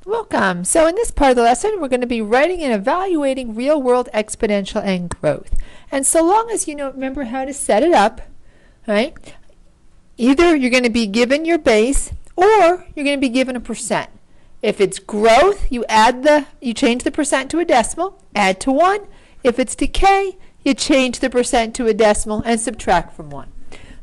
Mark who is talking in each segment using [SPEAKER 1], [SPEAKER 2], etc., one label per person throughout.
[SPEAKER 1] Welcome. So in this part of the lesson, we're going to be writing and evaluating real-world exponential and growth. And so long as you remember how to set it up, right? Either you're going to be given your base or you're going to be given a percent. If it's growth, you change the percent to a decimal, add to 1. If it's decay, you change the percent to a decimal and subtract from 1.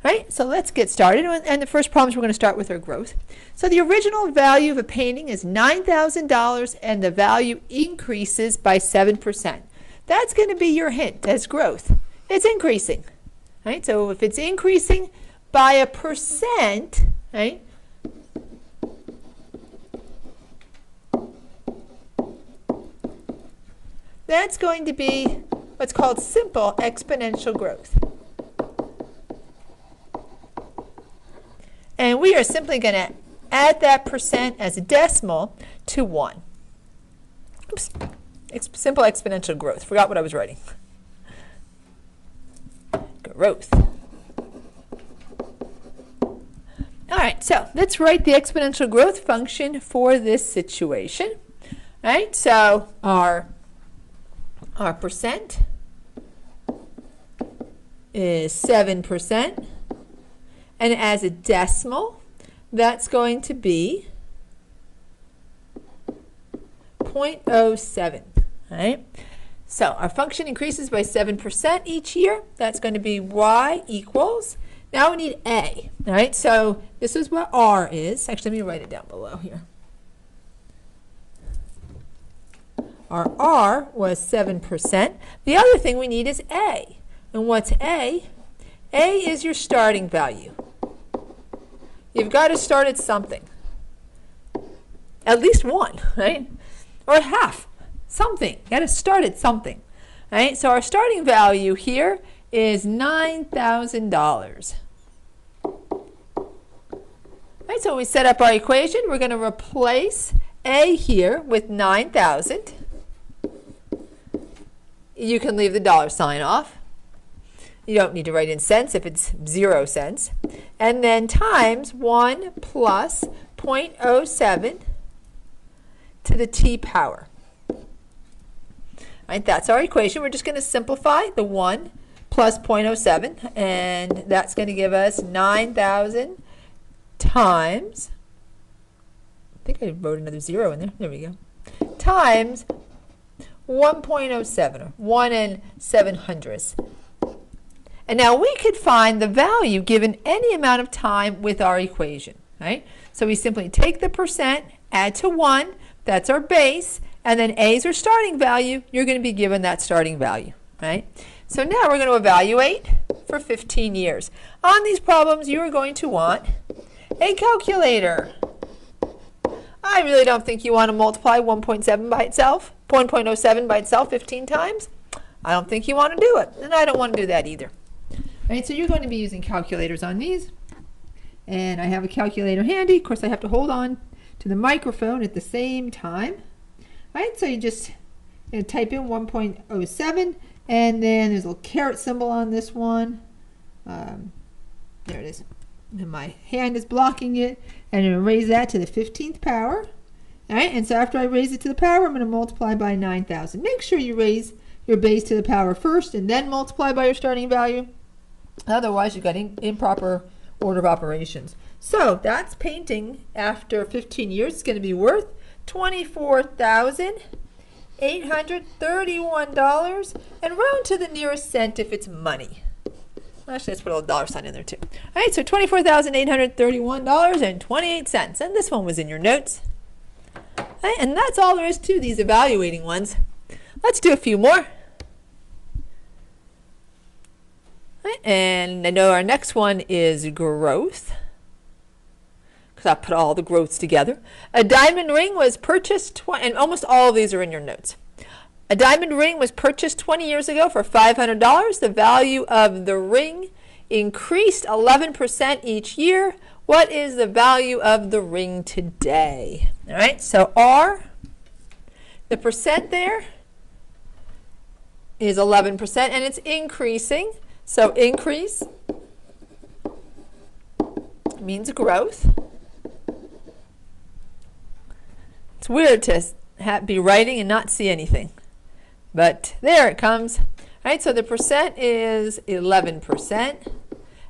[SPEAKER 1] Right? So let's get started. And the first problems we're going to start with are growth. So the original value of a painting is $9,000 and the value increases by 7%. That's going to be your hint as growth. It's increasing. Right? So if it's increasing by a percent, right? That's going to be what's called simple exponential growth. And we are simply going to add that percent as a decimal to 1. Oops. Simple exponential growth. Forgot what I was writing. Growth. All right, so let's write the exponential growth function for this situation. All right, so our percent is 7%. And as a decimal, that's going to be 0.07, right? So our function increases by 7% each year. That's going to be y equals, now we need a, all right? So this is what r is. Actually, let me write it down below here. Our r was 7%. The other thing we need is a. And what's a? A is your starting value. You've got to start at something. At least one, right? Or half. Something. You got to start at something. Right? So our starting value here is $9,000. Right, so when we set up our equation, we're going to replace A here with 9,000. You can leave the dollar sign off. You don't need to write in cents if it's 0 cents. And then times 1 plus 0.07 to the t power. Right, that's our equation. We're just going to simplify the 1 plus 0.07, and that's going to give us 9,000 times, I think I wrote another 0 in there. There we go. Times 1.07, or 1 7/100. And now we could find the value given any amount of time with our equation, right? So we simply take the percent, add to 1, that's our base, and then A is our starting value. You're going to be given that starting value, right? So now we're going to evaluate for 15 years. On these problems, you are going to want a calculator. I really don't think you want to multiply 1.7 by itself, 1.07 by itself 15 times. I don't think you want to do it, and I don't want to do that either. Right, so you're going to be using calculators on these, and I have a calculator handy. Of course, I have to hold on to the microphone at the same time. Right, so you just type in 1.07, and then there's a little caret symbol on this one. There it is. And my hand is blocking it, and I'm going to raise that to the 15th power. All right, and so after I raise it to the power, I'm going to multiply by 9,000. Make sure you raise your base to the power first, and then multiply by your starting value. Otherwise, you've got improper order of operations. So that's painting after 15 years. It's going to be worth $24,831, and round to the nearest cent if it's money. Actually, let's put a little dollar sign in there too. All right, so $24,831.28, and this one was in your notes. All right, and that's all there is to these evaluating ones. Let's do a few more. And I know our next one is growth, because I put all the growths together. A diamond ring was purchased, and almost all of these are in your notes. A diamond ring was purchased 20 years ago for $500. The value of the ring increased 11% each year. What is the value of the ring today? All right, so R, the percent there is 11%, and it's increasing. So increase means growth. It's weird to be writing and not see anything. But there it comes. All right, so the percent is 11%.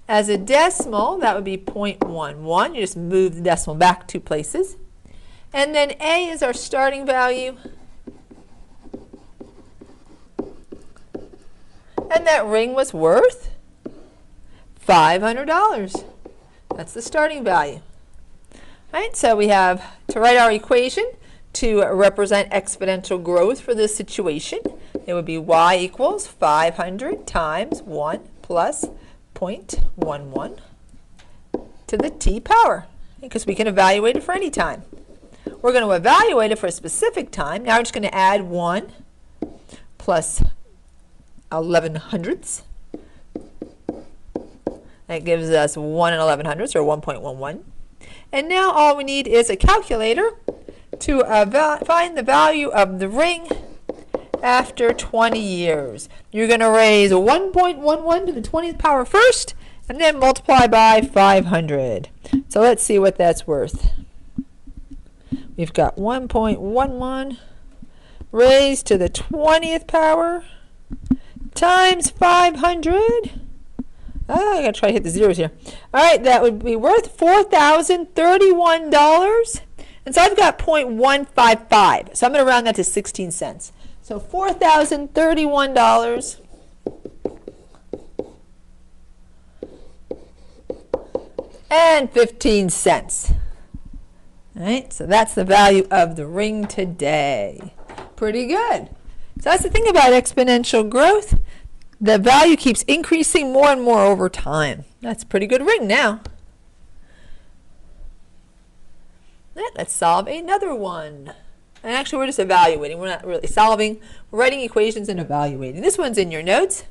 [SPEAKER 1] As a decimal, that would be 0.11. You just move the decimal back 2 places. And then A is our starting value. And that ring was worth $500. That's the starting value. All right, so we have to write our equation to represent exponential growth for this situation. It would be y equals 500 times 1 plus 0.11 to the t power, because we can evaluate it for any time. We're going to evaluate it for a specific time. Now we're just going to add 1 plus 11 hundredths. That gives us 1 and 11 hundredths, or 1.11. And now all we need is a calculator to find the value of the ring after 20 years. You're going to raise 1.11 to the 20th power first, and then multiply by 500. So let's see what that's worth. We've got 1.11 raised to the 20th power times 500. I gotta try to hit the zeros here. All right, that would be worth $4,031. And so I've got 0.155. So I'm going to round that to 16 cents. So $4,031 and 15 cents. All right, so that's the value of the ring today. Pretty good. So that's the thing about exponential growth. The value keeps increasing more and more over time. That's a pretty good ring now. Let's solve another one. And actually, we're just evaluating. We're not really solving. We're writing equations and evaluating. This one's in your notes.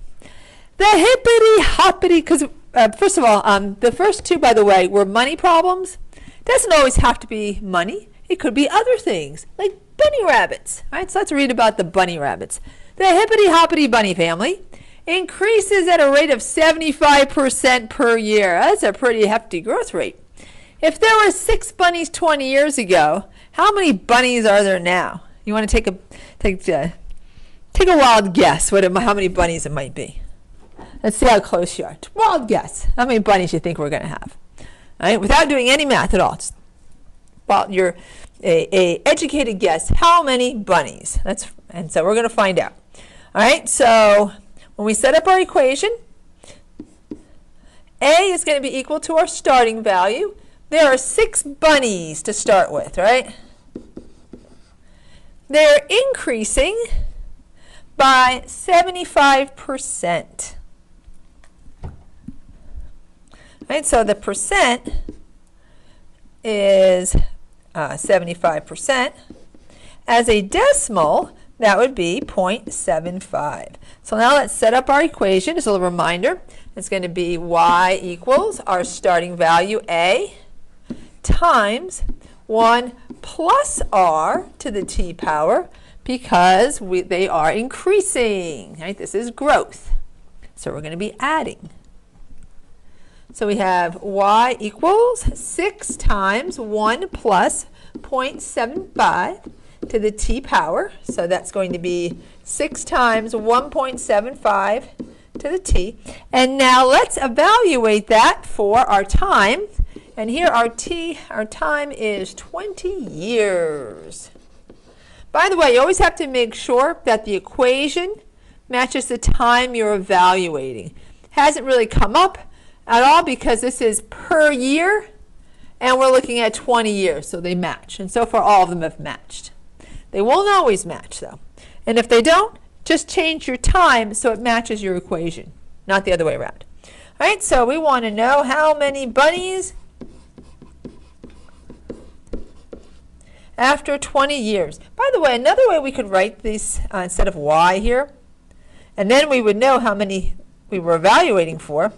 [SPEAKER 1] The hippity-hoppity, because first of all, the first two, by the way, were money problems. It doesn't always have to be money. It could be other things, like bunny rabbits. All right, so let's read about the bunny rabbits. The hippity-hoppity bunny family increases at a rate of 75% per year. That's a pretty hefty growth rate. If there were 6 bunnies 20 years ago, how many bunnies are there now? You want to take a wild guess how many bunnies it might be. Let's see how close you are. Wild guess. How many bunnies you think we're going to have? All right, without doing any math at all. Just, well, you're a educated guess. How many bunnies? And so we're going to find out. All right, so when we set up our equation, A is going to be equal to our starting value. There are 6 bunnies to start with, right? They're increasing by 75%. Right, so the percent is 75%. As a decimal, that would be 0.75. So now let's set up our equation. Just a little reminder. It's going to be y equals our starting value, A, times 1 plus r to the t power, because they are increasing. Right? This is growth. So we're going to be adding. So we have y equals 6 times 1 plus 0.75 to the t power. So that's going to be 6 times 1.75 to the t. And now let's evaluate that for our time. And here our time is 20 years. By the way, you always have to make sure that the equation matches the time you're evaluating. Hasn't really come up at all because this is per year and we're looking at 20 years, so they match. And so far all of them have matched. They won't always match though. And if they don't, just change your time so it matches your equation, not the other way around. All right, so we want to know how many bunnies after 20 years. By the way, another way we could write this instead of y here, and then we would know how many we were evaluating for,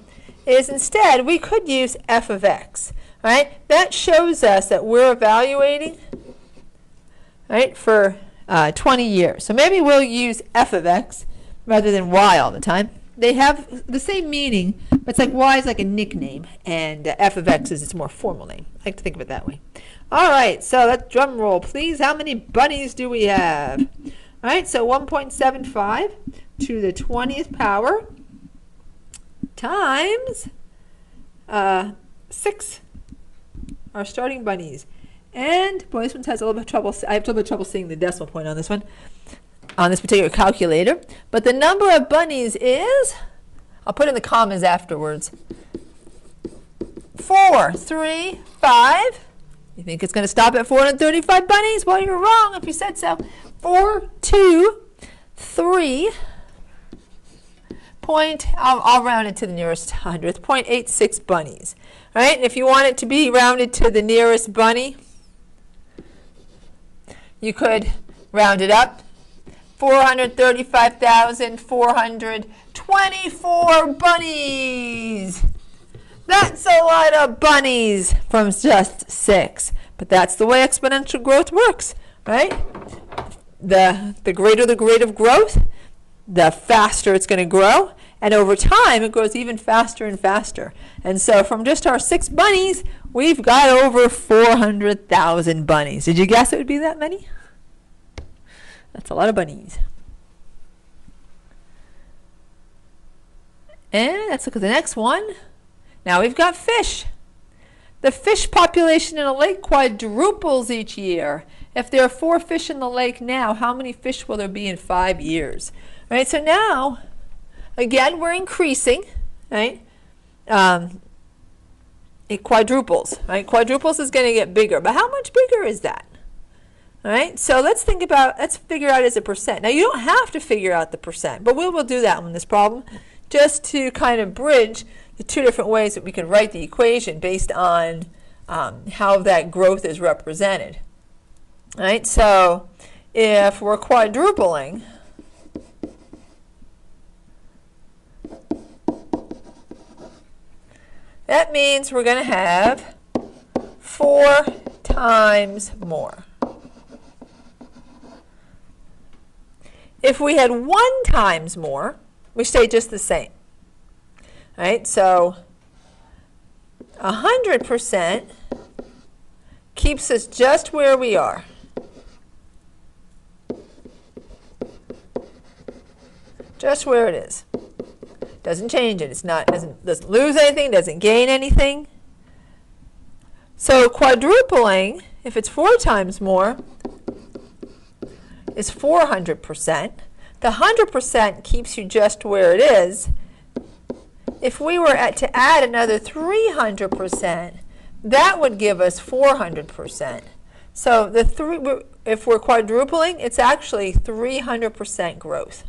[SPEAKER 1] is instead we could use f of x. All right, that shows us that we're evaluating, right, for 20 years. So maybe we'll use f of x rather than y all the time. They have the same meaning, but it's like y is like a nickname, and f of x is its more formal name. I like to think of it that way. All right, so let's drum roll, please. How many bunnies do we have? All right, so 1.75 to the 20th power times 6, our starting bunnies. And boy, this one has a little bit of trouble. I have a little bit of trouble seeing the decimal point on this one, on this particular calculator. But the number of bunnies is, I'll put in the commas afterwards, 4, 3, 5. You think it's going to stop at 435 bunnies? Well, you're wrong if you said so. 4, 2, 3. I'll round it to the nearest hundredth, 0.86 bunnies. All right, and if you want it to be rounded to the nearest bunny, you could round it up. 435,424 bunnies. That's a lot of bunnies from just 6. But that's the way exponential growth works, right? The greater the rate of growth, the faster it's going to grow. And over time, it grows even faster and faster. And so from just our 6 bunnies, we've got over 400,000 bunnies. Did you guess it would be that many? That's a lot of bunnies. And let's look at the next one. Now we've got fish. The fish population in a lake quadruples each year. If there are 4 fish in the lake now, how many fish will there be in 5 years? Right, so now, again, we're increasing, right? It quadruples, right? Quadruples is going to get bigger, but how much bigger is that? All right, so let's figure out as a percent. Now, you don't have to figure out the percent, but we will do that on this problem just to kind of bridge the 2 different ways that we can write the equation based on how that growth is represented. All right, so if we're quadrupling, that means we're going to have 4 times more. If we had 1 times more, we stay just the same. All right, so 100% keeps us just where we are. Just where it is. Doesn't change it. It's not doesn't lose anything, doesn't gain anything. So quadrupling, if it's 4 times more, is 400%. The 100% keeps you just where it is. If we were to add another 300%, that would give us 400%. So if we're quadrupling, it's actually 300% growth.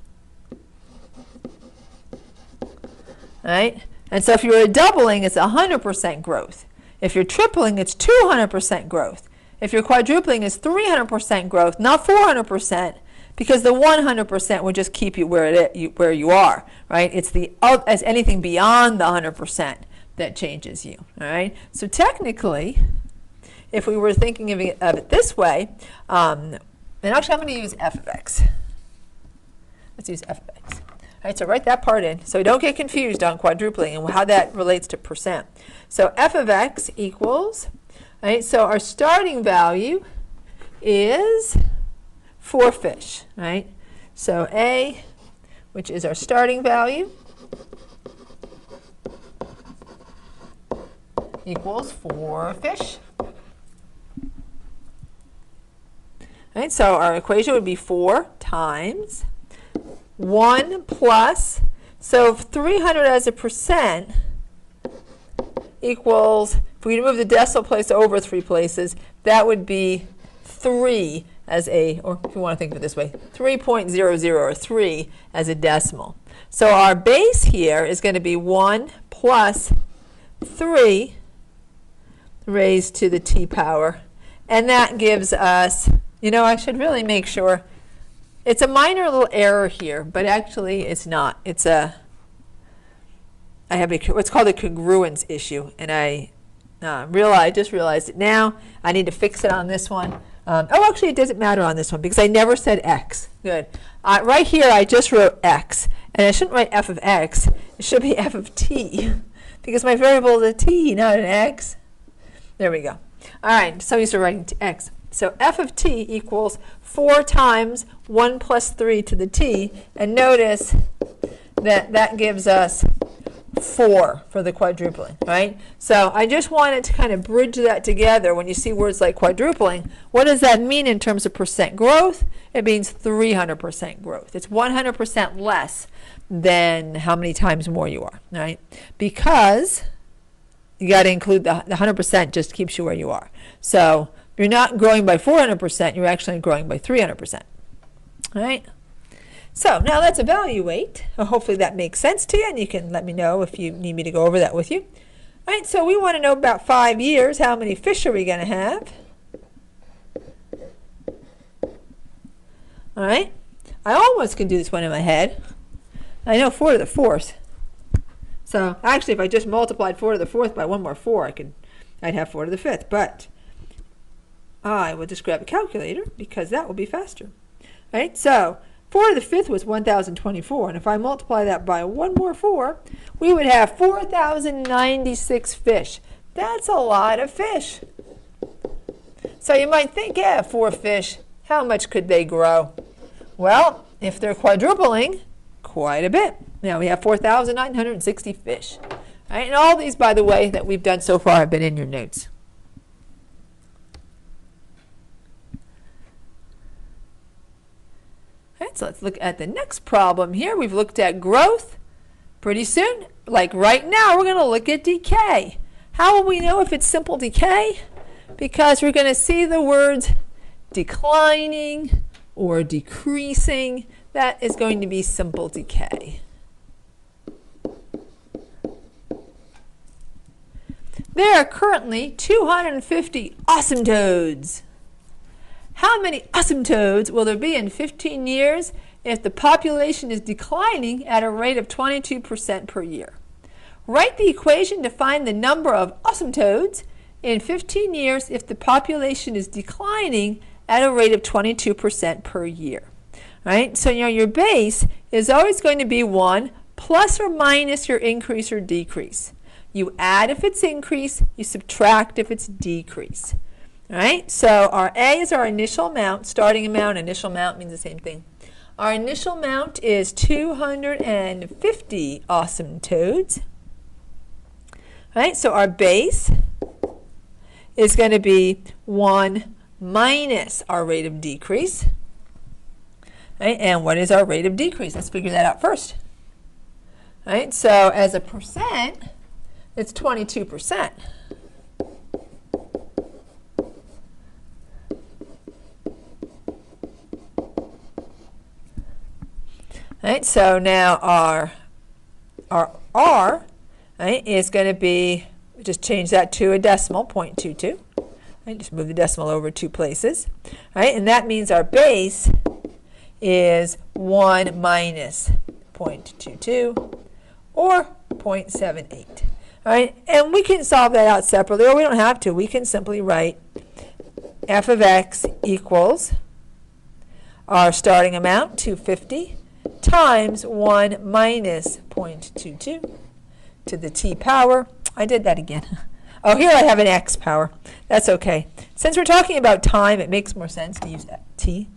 [SPEAKER 1] Right? And so if you were doubling, it's 100% growth. If you're tripling, it's 200% growth. If you're quadrupling, it's 300% growth, not 400%, because the 100% would just keep you where you are, right? It's as anything beyond the 100% that changes you, all right? So technically, if we were thinking of it this way, and actually I'm going to use f of x. Let's use f of x. All right, so write that part in so don't get confused on quadrupling and how that relates to percent. So f of x equals, all right, so our starting value is 4 fish, right? So a, which is our starting value, equals 4 fish. All right, so our equation would be 4 times 1 plus, so 300 as a percent equals, if we move the decimal place over 3 places, that would be 3 as a, or if you want to think of it this way, 3.00 or 3 as a decimal. So our base here is going to be 1 plus 3 raised to the t power. And that gives us, I should really make sure, it's a minor little error here, but actually it's not. It's I have what's called a congruence issue, and I just realized it now. I need to fix it on this one. Actually, it doesn't matter on this one because I never said x. Good. Right here, I just wrote x, and I shouldn't write f of x. It should be f of t because my variable is a t, not an x. There we go. All right, so used to writing x. So f of t equals 4 times 1 plus 3 to the t. And notice that that gives us 4 for the quadrupling, right? So I just wanted to kind of bridge that together. When you see words like quadrupling, what does that mean in terms of percent growth? It means 300% growth. It's 100% less than how many times more you are, right? Because you got to include the 100% just keeps you where you are. So you're not growing by 400%, you're actually growing by 300%, right? So now let's evaluate. Hopefully that makes sense to you, and you can let me know if you need me to go over that with you. All right, so we want to know about 5 years, how many fish are we going to have? All right, I almost can do this one in my head. I know 4 to the 4th. So actually, if I just multiplied 4 to the 4th by one more 4, I'd have 4 to the 5th. But I will just grab a calculator because that will be faster. All right, so 4 to the 5th was 1,024, and if I multiply that by one more 4, we would have 4,096 fish. That's a lot of fish. So you might think, yeah, 4 fish, how much could they grow? Well, if they're quadrupling, quite a bit. Now we have 4,960 fish. All right, and all these, by the way, that we've done so far have been in your notes. So let's look at the next problem here. We've looked at growth. Pretty soon, like right now, we're going to look at decay. How will we know if it's simple decay? Because we're going to see the words declining or decreasing. That is going to be simple decay. There are currently 250 asymptotes. How many asymptotes will there be in 15 years if the population is declining at a rate of 22% per year? Write the equation to find the number of asymptotes in 15 years if the population is declining at a rate of 22% per year. Right? So your base is always going to be 1 plus or minus your increase or decrease. You add if it's increase, you subtract if it's decrease. All right, so our A is our initial amount, starting amount, initial amount means the same thing. Our initial amount is 250 asymptotes. All right, so our base is going to be 1 minus our rate of decrease. All right, and what is our rate of decrease? Let's figure that out first. All right, so as a percent, it's 22%. Right, so now our R, right, is going to be, just change that to a decimal, 0.22. Right, just move the decimal over 2 places. Right, and that means our base is 1 minus 0.22 or 0.78. All right, and we can solve that out separately, or we don't have to. We can simply write f of x equals our starting amount, 250, times 1 minus 0.22 to the t power. I did that again. Oh, here I have an x power. That's okay. Since we're talking about time, it makes more sense to use t.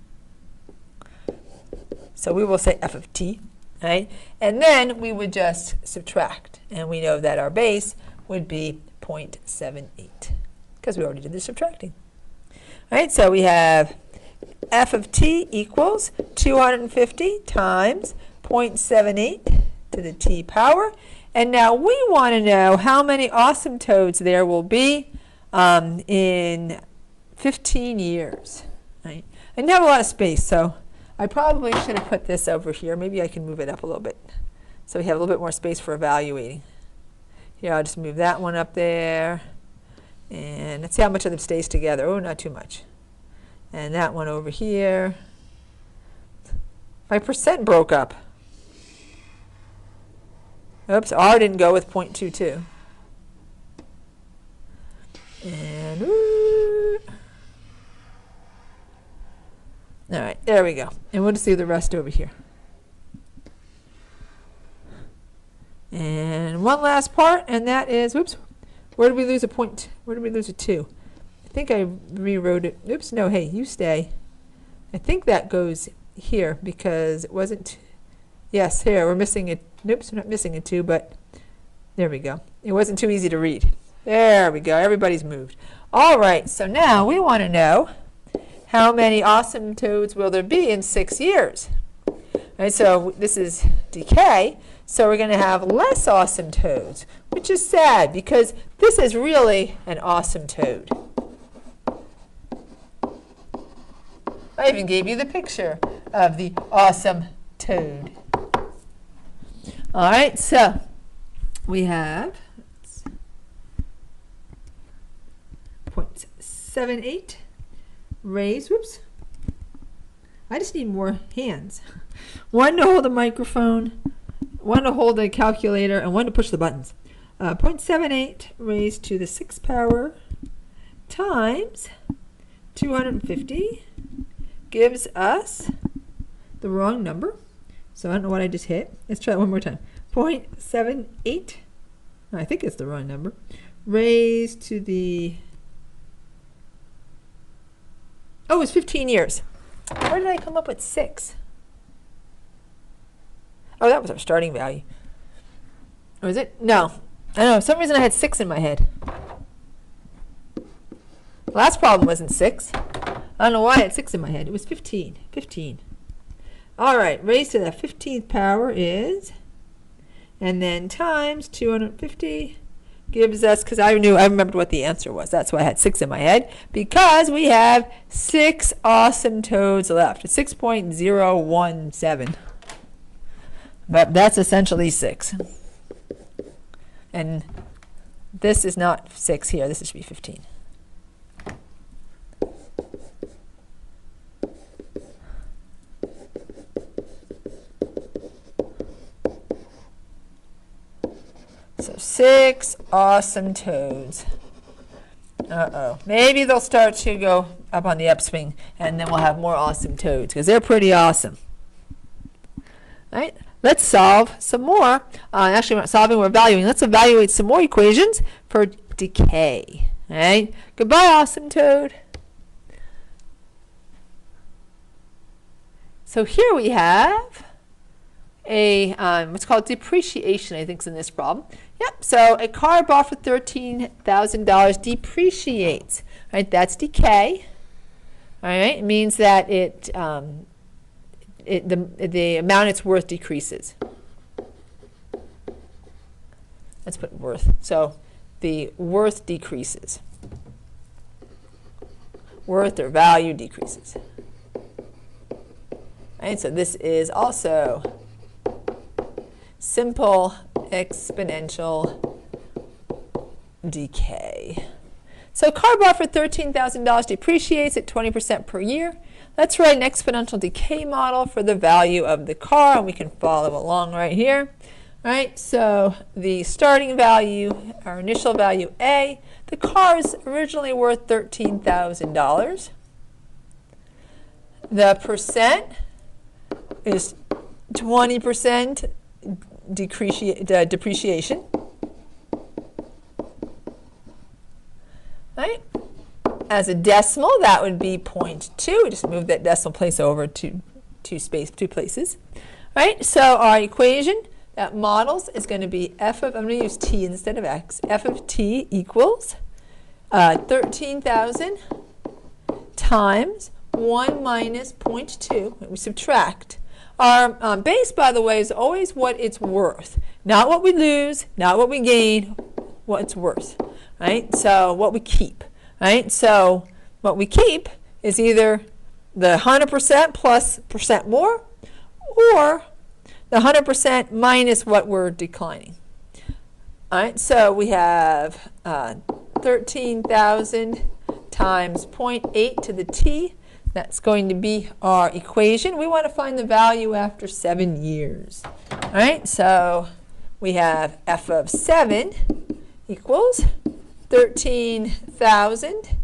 [SPEAKER 1] So we will say f of t, right? And then we would just subtract. And we know that our base would be 0.78 because we already did the subtracting. All right, so we have f of t equals 250 times 0.78 to the t power. And now we want to know how many asymptotes there will be in 15 years. Right? I didn't have a lot of space, so I probably should have put this over here. Maybe I can move it up a little bit so we have a little bit more space for evaluating. Here, I'll just move that one up there. And let's see how much of them stays together. Oh, not too much. And that one over here. My percent broke up. Oops, R didn't go with 0.22. And all right, there we go. And we'll just do the rest over here. And one last part, and that is, whoops, where did we lose a point? Where did we lose a 2? think I rewrote it. Oops, no, hey, you stay. I think that goes here because it wasn't, yes, here, we're missing it. Oops, we're not missing a 2, but there we go. It wasn't too easy to read. There we go, everybody's moved. All right, so now we want to know how many asymptotes will there be in 6 years? All right, so this is decay, so we're going to have less asymptotes, which is sad because this is really an asymptote. I even gave you the picture of the awesome toad. All right, so we have 0.78 raised, whoops. I just need more hands. One to hold the microphone, one to hold the calculator, and one to push the buttons. 0.78 raised to the 6th power times 250 gives us the wrong number. So I don't know what I just hit. Let's try it one more time. 0.78, I think it's the wrong number, raised to the, oh, it's 15 years. Where did I come up with 6? Oh, that was our starting value. Or is it? No. I don't know. For some reason I had 6 in my head. Last problem wasn't 6. I don't know why I had 6 in my head. It was 15. 15. All right. Raised to the 15th power is, and then times 250 gives us, because I remembered what the answer was. That's why I had 6 in my head, because we have 6 asymptotes left. It's 6.017. But that's essentially 6. And this is not 6 here. This should be 15. So 6 asymptotes. Uh-oh. Maybe they'll start to go up on the upswing, and then we'll have more asymptotes, because they're pretty awesome. All right. Let's solve some more. Actually, we're not solving, we're evaluating. Let's evaluate some more equations for decay. All right. Goodbye, asymptote. So here we have a what's called depreciation, I think is in this problem. Yep, so a car bought for $13,000 depreciates. Right, that's decay. All right, it means that the amount it's worth decreases. Let's put worth. So the worth decreases. Worth or value decreases. Right, so this is also simple exponential decay. So car bought for $13,000 depreciates at 20% per year. Let's write an exponential decay model for the value of the car, and we can follow along right here. All right, so the starting value, our initial value A, the car is originally worth $13,000. The percent is 20% depreciation. Right? As a decimal, that would be 0.2. Just move that decimal place over to two places. Right? So our equation that models is going to be f of, I'm going to use t instead of x, f of t equals 13,000 times 1 minus 0.2. We subtract. Our base, by the way, is always what it's worth. Not what we lose, not what we gain, what it's worth. Right? So what we keep. Right? So what we keep is either the 100% plus percent more, or the 100% minus what we're declining. All right, so we have 13,000 times 0.8 to the t. That's going to be our equation. We want to find the value after 7 years. All right, so we have f of 7 equals 13,000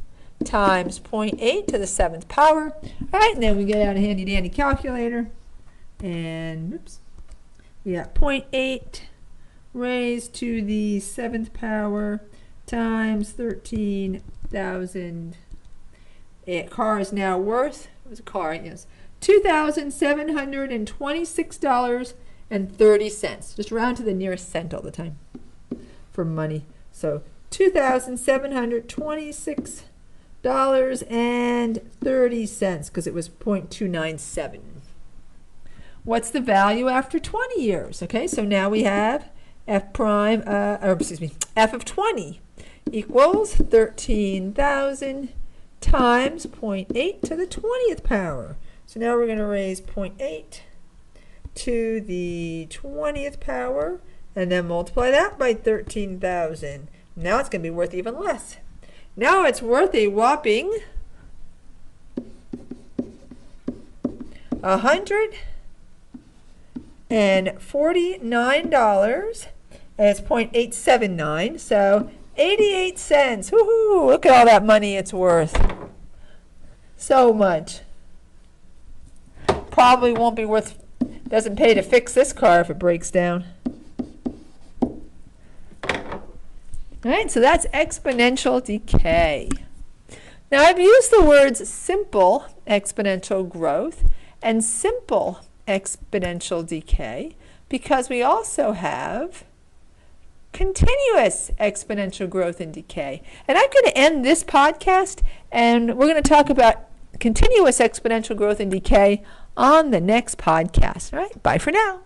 [SPEAKER 1] times 0.8 to the 7th power. All right, and then we get out a handy-dandy calculator. And oops, we got 0.8 raised to the 7th power times 13,000 $2,000. A car is now worth, it was a car, yes, $2,726.30. Just round to the nearest cent all the time for money. So $2,726.30 because it was 0.297. What's the value after 20 years? Okay, so now we have f of 20 equals 13,000 times 0.8 to the 20th power. So now we're going to raise 0.8 to the 20th power and then multiply that by 13,000. Now it's going to be worth even less. Now it's worth a whopping $149, and it's 0.879, so 88 cents. Woohoo! Look at all that money it's worth. So much. Probably won't be worth, doesn't pay to fix this car if it breaks down. All right, so that's exponential decay. Now I've used the words simple exponential growth and simple exponential decay because we also have continuous exponential growth and decay. And I'm going to end this podcast and we're going to talk about continuous exponential growth and decay on the next podcast. All right, bye for now.